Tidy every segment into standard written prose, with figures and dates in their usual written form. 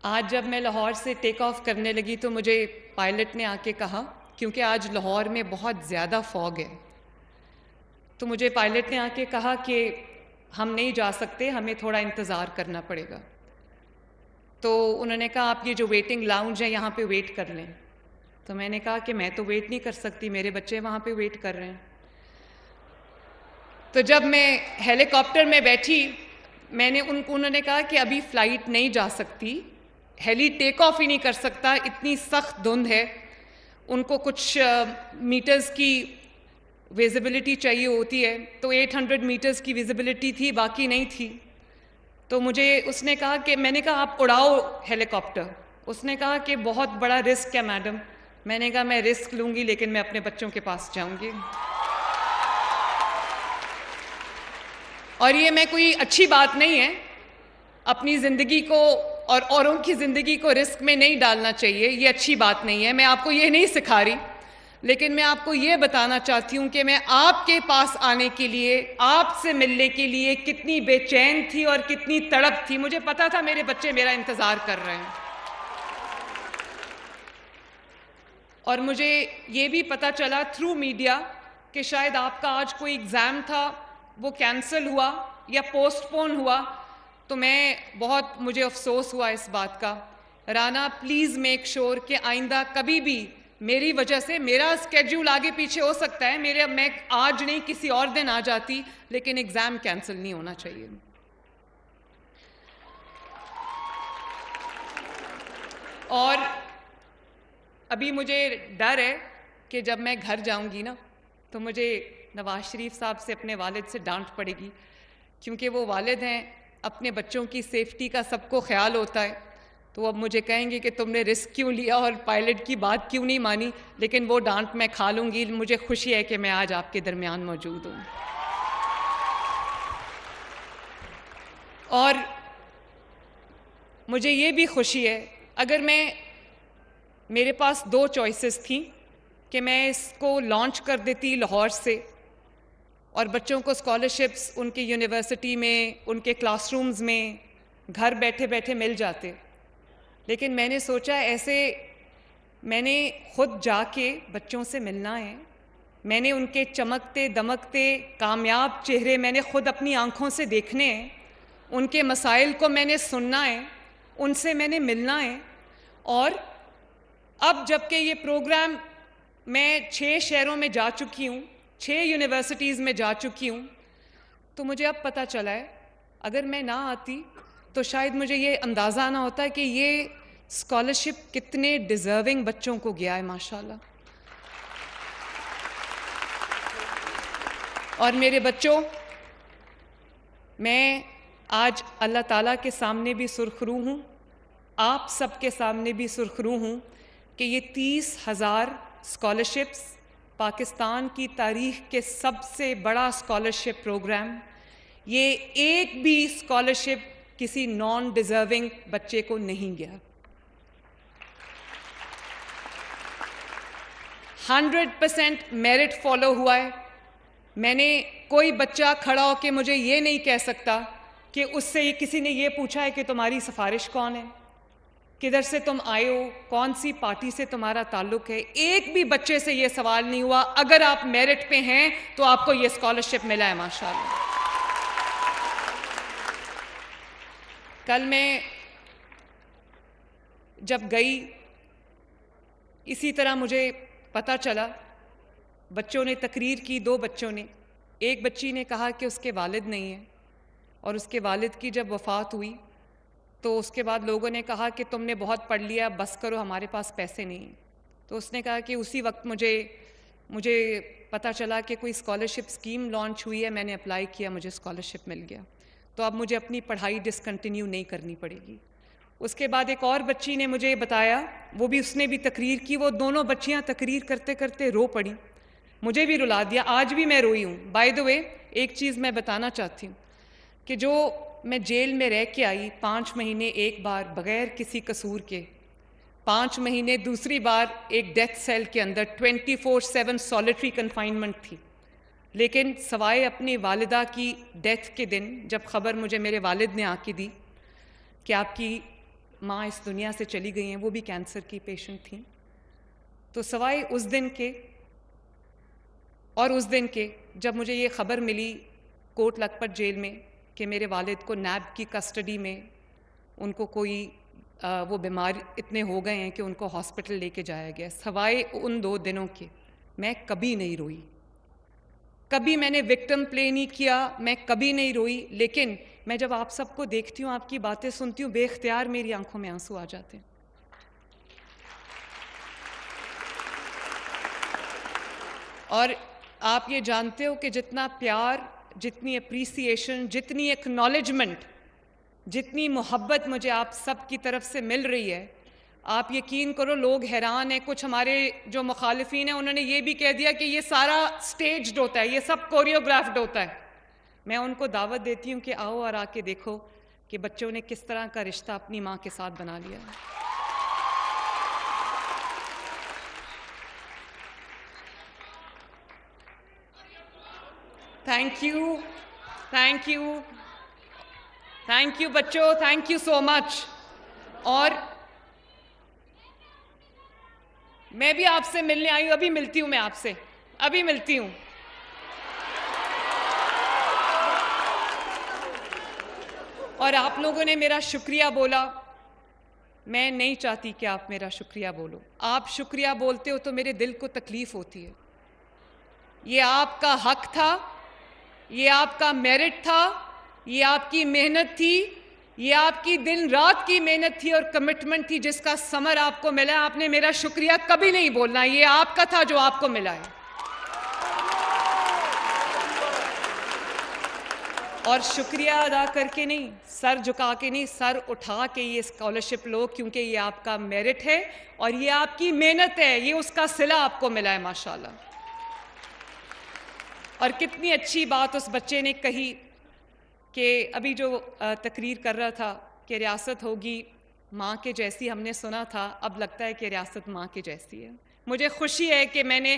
آج جب میں لاہور سے ٹیک آف کرنے لگی تو مجھے پائلٹ نے آ کے کہا، کیونکہ آج لاہور میں بہت زیادہ فوگ ہے، تو مجھے پائلٹ نے آ کے کہا کہ ہم نہیں جا سکتے، ہمیں تھوڑا انتظار کرنا پڑے گا۔ تو انہوں نے کہا آپ یہ جو ویٹنگ لاؤنج ہے یہاں پہ ویٹ کر لیں۔ تو میں نے کہا کہ میں تو ویٹ نہیں کر سکتی، میرے بچے وہاں پہ ویٹ کر رہے ہیں۔ تو جب میں ہیلی کاپٹر میں بیٹھی، انہوں نے کہا کہ ابھی فلائٹ نہیں جا سکتی، ہیلی ٹیک آف ہی نہیں کر سکتا، اتنی سخت دھند ہے، ان کو کچھ میٹرز کی ویزیبلٹی چاہیے ہوتی ہے، تو 800 میٹرز کی ویزیبلٹی تھی، باقی نہیں تھی۔ تو مجھے اس نے کہا کہ میں نے کہا آپ اڑاؤ ہیلی کاپٹر۔ اس نے کہا کہ بہت بڑا رسک ہے میڈم۔ میں نے کہا میں رسک لوں گی لیکن میں اپنے بچوں کے پاس جاؤں گی۔ اور یہ میں کوئی اچھی بات نہیں ہے، اپنی زندگی کو اور اوروں کی زندگی کو رسک میں نہیں ڈالنا چاہیے، یہ اچھی بات نہیں ہے، میں آپ کو یہ نہیں سکھا رہی، لیکن میں آپ کو یہ بتانا چاہتی ہوں کہ میں آپ کے پاس آنے کے لیے، آپ سے ملنے کے لیے کتنی بے چین تھی اور کتنی تڑپ تھی۔ مجھے پتا تھا میرے بچے میرا انتظار کر رہے ہیں، اور مجھے یہ بھی پتا چلا تھرو میڈیا کہ شاید آپ کا آج کوئی ایگزام تھا، وہ کینسل ہوا یا پوسٹ پون ہوا، تو مجھے افسوس ہوا اس بات کا۔ رانا پلیز میک شور کہ آئندہ کبھی بھی میری وجہ سے، میرا اسکیڈول آگے پیچھے ہو سکتا ہے، میں آج نہیں کسی اور دن آ جاتی، لیکن ایگزام کینسل نہیں ہونا چاہیے۔ اور ابھی مجھے ڈر ہے کہ جب میں گھر جاؤں گی نا تو مجھے نواز شریف صاحب سے، اپنے والد سے ڈانٹ پڑے گی، کیونکہ وہ والد ہیں، اپنے بچوں کی سیفٹی کا سب کو خیال ہوتا ہے، تو اب مجھے کہیں گے کہ تم نے رسک کیوں لیا اور پائلٹ کی بات کیوں نہیں مانی، لیکن وہ ڈانٹ میں کھا لوں گی۔ مجھے خوشی ہے کہ میں آج آپ کے درمیان موجود ہوں۔ اور مجھے یہ بھی خوشی ہے، اگر میرے پاس 2 چوائسز تھیں کہ میں اس کو لانچ کر دیتی لاہور سے اور بچوں کو اسکالرشپس ان کی یونیورسٹی میں، ان کے کلاس رومز میں گھر بیٹھے بیٹھے مل جاتے، لیکن میں نے سوچا میں نے خود جا کے بچوں سے ملنا ہے، میں نے ان کے چمکتے دمکتے کامیاب چہرے میں نے خود اپنی آنکھوں سے دیکھنے ہیں، ان کے مسائل کو میں نے سننا ہے، ان سے میں نے ملنا ہے۔ اور اب جب کہ یہ پروگرام میں 6 شہروں میں جا چکی ہوں، 6 یونیورسٹیز میں جا چکی ہوں، تو مجھے اب پتہ چلا ہے اگر میں نہ آتی تو شاید مجھے یہ اندازہ نہ ہوتا کہ یہ اسکالرشپ کتنے ڈیزرونگ بچوں کو گیا ہے ماشاءاللہ۔ اور میرے بچوں، میں آج اللہ تعالیٰ کے سامنے بھی سرخرو ہوں، آپ سب کے سامنے بھی سرخرو ہوں کہ یہ 30,000 اسکالرشپس پاکستان کی تاریخ کے سب سے بڑا اسکالرشپ پروگرام، یہ ایک بھی اسکالرشپ کسی نان ڈیزرونگ بچے کو نہیں گیا۔ 100% میرٹ فالو ہوا ہے۔ میں نے کوئی بچہ کھڑا ہو کے مجھے یہ نہیں کہہ سکتا کہ اس سے کسی نے یہ پوچھا ہے کہ تمہاری سفارش کون ہے، کدھر سے تم آئے ہو، کون سی پارٹی سے تمہارا تعلق ہے۔ ایک بھی بچے سے یہ سوال نہیں ہوا، اگر آپ میرٹ پہ ہیں تو آپ کو یہ اسکالرشپ ملا ہے ماشاءاللہ۔ کل میں جب گئی، اسی طرح مجھے پتہ چلا، بچوں نے تقریر کی، 2 بچوں نے، ایک بچی نے کہا کہ اس کے والد نہیں ہیں، اور اس کے والد کی جب وفات ہوئی تو اس کے بعد لوگوں نے کہا کہ تم نے بہت پڑھ لیا، بس کرو، ہمارے پاس پیسے نہیں ہیں۔ تو اس نے کہا کہ اسی وقت مجھے پتہ چلا کہ کوئی اسکالرشپ اسکیم لانچ ہوئی ہے، میں نے اپلائی کیا، مجھے اسکالرشپ مل گیا، تو اب مجھے اپنی پڑھائی ڈسکنٹینیو نہیں کرنی پڑے گی۔ اس کے بعد ایک اور بچی نے مجھے بتایا، اس نے بھی تقریر کی، وہ دونوں بچیاں تقریر کرتے کرتے رو پڑی، مجھے بھی رلا دیا، آج بھی میں روئی ہوں۔ بائی دا وے، ایک چیز میں بتانا چاہتی ہوں کہ جو میں جیل میں رہ کے آئی 5 مہینے ایک بار بغیر کسی قصور کے، 5 مہینے دوسری بار ایک ڈیتھ سیل کے اندر 24/7 سولیٹری کنفائنمنٹ تھی، لیکن سوائے اپنی والدہ کی ڈیتھ کے دن جب خبر مجھے میرے والد نے آ کے دی کہ آپ کی ماں اس دنیا سے چلی گئی ہیں، وہ بھی کینسر کی پیشنٹ تھیں. تو سوائے اس دن کے اور اس دن کے جب مجھے یہ خبر ملی کوٹ لکھپت جیل میں کہ میرے والد کو نیب کی کسٹڈی میں ان کو کوئی وہ بیمار اتنے ہو گئے ہیں کہ ان کو ہاسپٹل لے کے جایا گیا، سوائے ان 2 دنوں کے میں کبھی نہیں روئی. کبھی میں نے وکٹم پلے نہیں کیا، میں کبھی نہیں روئی. لیکن میں جب آپ سب کو دیکھتی ہوں، آپ کی باتیں سنتی ہوں، بے اختیار میری آنکھوں میں آنسو آ جاتے ہیں. اور آپ یہ جانتے ہو کہ جتنا پیار، جتنی اپریسیشن، جتنی ایکنالجمنٹ، جتنی محبت مجھے آپ سب کی طرف سے مل رہی ہے، آپ یقین کرو لوگ حیران ہیں. کچھ ہمارے جو مخالفین ہیں انہوں نے یہ بھی کہہ دیا کہ یہ سارا سٹیجڈ ہوتا ہے، یہ سب کوریوگرافڈ ہوتا ہے. میں ان کو دعوت دیتی ہوں کہ آؤ اور آ کے دیکھو کہ بچوں نے کس طرح کا رشتہ اپنی ماں کے ساتھ بنا لیا. Thank you, thank you, thank you بچوں، تھینک یو سو مچ. اور میں بھی آپ سے ملنے آئی ہوں، ابھی ملتی ہوں، میں آپ سے ابھی ملتی ہوں. اور آپ لوگوں نے میرا شکریہ بولا، میں نہیں چاہتی کہ آپ میرا شکریہ بولو. آپ شکریہ بولتے ہو تو میرے دل کو تکلیف ہوتی ہے. یہ آپ کا حق تھا، یہ آپ کا میرٹ تھا، یہ آپ کی محنت تھی، یہ آپ کی دن رات کی محنت تھی اور کمٹمنٹ تھی جس کا ثمر آپ کو ملا. آپ نے میرا شکریہ کبھی نہیں بولنا، یہ آپ کا تھا جو آپ کو ملا ہے. اور شکریہ ادا کر کے نہیں، سر جھکا کے نہیں، سر اٹھا کے یہ اسکالرشپ لو، کیونکہ یہ آپ کا میرٹ ہے اور یہ آپ کی محنت ہے، یہ اس کا صلہ آپ کو ملا ہے ماشاءاللہ. اور کتنی اچھی بات اس بچے نے کہی کہ ابھی جو تقریر کر رہا تھا کہ ریاست ہوگی ماں کے جیسی، ہم نے سنا تھا، اب لگتا ہے کہ ریاست ماں کے جیسی ہے. مجھے خوشی ہے کہ میں نے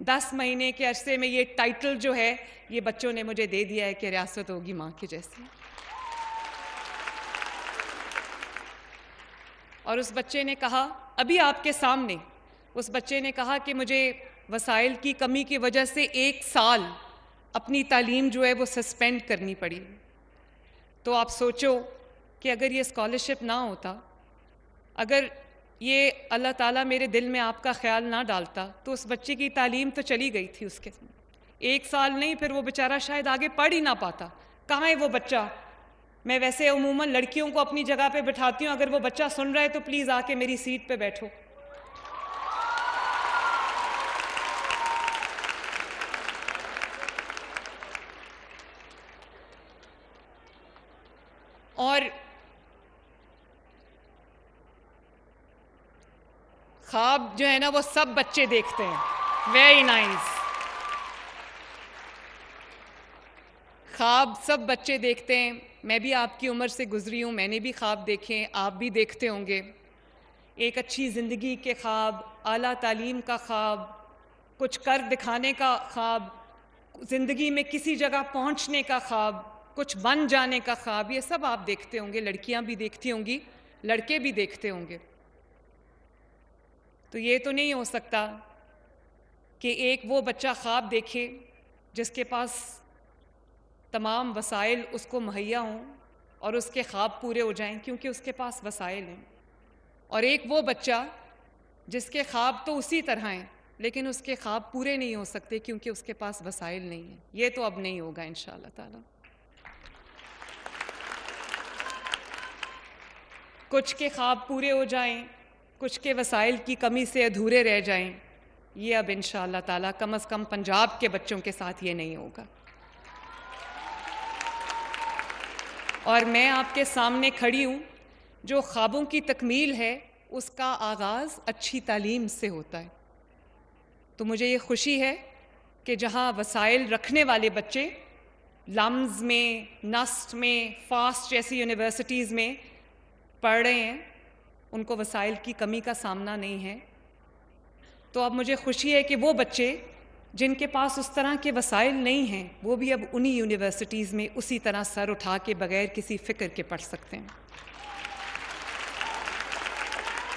10 مہینے کے عرصے میں یہ ٹائٹل جو ہے یہ بچوں نے مجھے دے دیا ہے کہ ریاست ہوگی ماں کی جیسی. اور اس بچے نے کہا ابھی آپ کے سامنے، اس بچے نے کہا کہ مجھے وسائل کی کمی کی وجہ سے 1 سال اپنی تعلیم جو ہے وہ سسپینڈ کرنی پڑی. تو آپ سوچو کہ اگر یہ اسکالرشپ نہ ہوتا، اگر یہ اللہ تعالیٰ میرے دل میں آپ کا خیال نہ ڈالتا تو اس بچے کی تعلیم تو چلی گئی تھی. اس کے 1 سال نہیں، پھر وہ بیچارہ شاید آگے پڑھ ہی نہ پاتا. کہاں ہے وہ بچہ؟ میں ویسے عموماً لڑکیوں کو اپنی جگہ پہ بٹھاتی ہوں، اگر وہ بچہ سن رہا ہے تو پلیز آ کے میری سیٹ پہ بیٹھو. اور خواب جو ہے نا وہ سب بچے دیکھتے ہیں. Very nice. خواب سب بچے دیکھتے ہیں. میں بھی آپ کی عمر سے گزری ہوں، میں نے بھی خواب دیکھے ہیں، آپ بھی دیکھتے ہوں گے. ایک اچھی زندگی کے خواب، اعلیٰ تعلیم کا خواب، کچھ کر دکھانے کا خواب، زندگی میں کسی جگہ پہنچنے کا خواب، کچھ بن جانے کا خواب، یہ سب آپ دیکھتے ہوں گے. لڑکیاں بھی دیکھتی ہوں گی، لڑکے بھی دیکھتے ہوں گے. تو یہ تو نہیں ہو سکتا کہ ایک وہ بچہ خواب دیکھے جس کے پاس تمام وسائل اس کو مہیا ہوں اور اس کے خواب پورے ہو جائیں کیونکہ اس کے پاس وسائل ہیں، اور ایک وہ بچہ جس کے خواب تو اسی طرح ہیں لیکن اس کے خواب پورے نہیں ہو سکتے کیونکہ اس کے پاس وسائل نہیں ہیں. یہ تو اب نہیں ہوگا انشاءاللہ تعالی. کچھ کے خواب پورے ہو جائیں، کچھ کے وسائل کی کمی سے ادھورے رہ جائیں، یہ اب انشاءاللہ تعالی کم از کم پنجاب کے بچوں کے ساتھ یہ نہیں ہوگا. اور میں آپ کے سامنے کھڑی ہوں، جو خوابوں کی تکمیل ہے اس کا آغاز اچھی تعلیم سے ہوتا ہے. تو مجھے یہ خوشی ہے کہ جہاں وسائل رکھنے والے بچے لمز میں، نسٹ میں، فاسٹ جیسی یونیورسٹیز میں پڑھ رہے ہیں، ان کو وسائل کی کمی کا سامنا نہیں ہے. تو اب مجھے خوشی ہے کہ وہ بچے جن کے پاس اس طرح کے وسائل نہیں ہیں وہ بھی اب انہی یونیورسٹیز میں اسی طرح سر اٹھا کے بغیر کسی فکر کے پڑھ سکتے ہیں.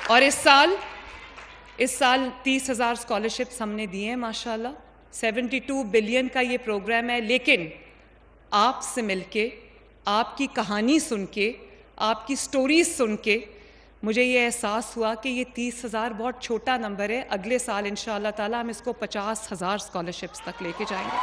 اور اس سال 30,000 اسکالرشپس ہم نے دیے ہیں ماشاءاللہ. 72 بلین کا یہ پروگرام ہے. لیکن آپ سے مل کے، آپ کی کہانی سن کے، آپ کی سٹوریز سن کے مجھے یہ احساس ہوا کہ یہ 30,000 بہت چھوٹا نمبر ہے. اگلے سال انشاءاللہ تعالی ہم اس کو 50,000 اسکالرشپس تک لے کے جائیں گے.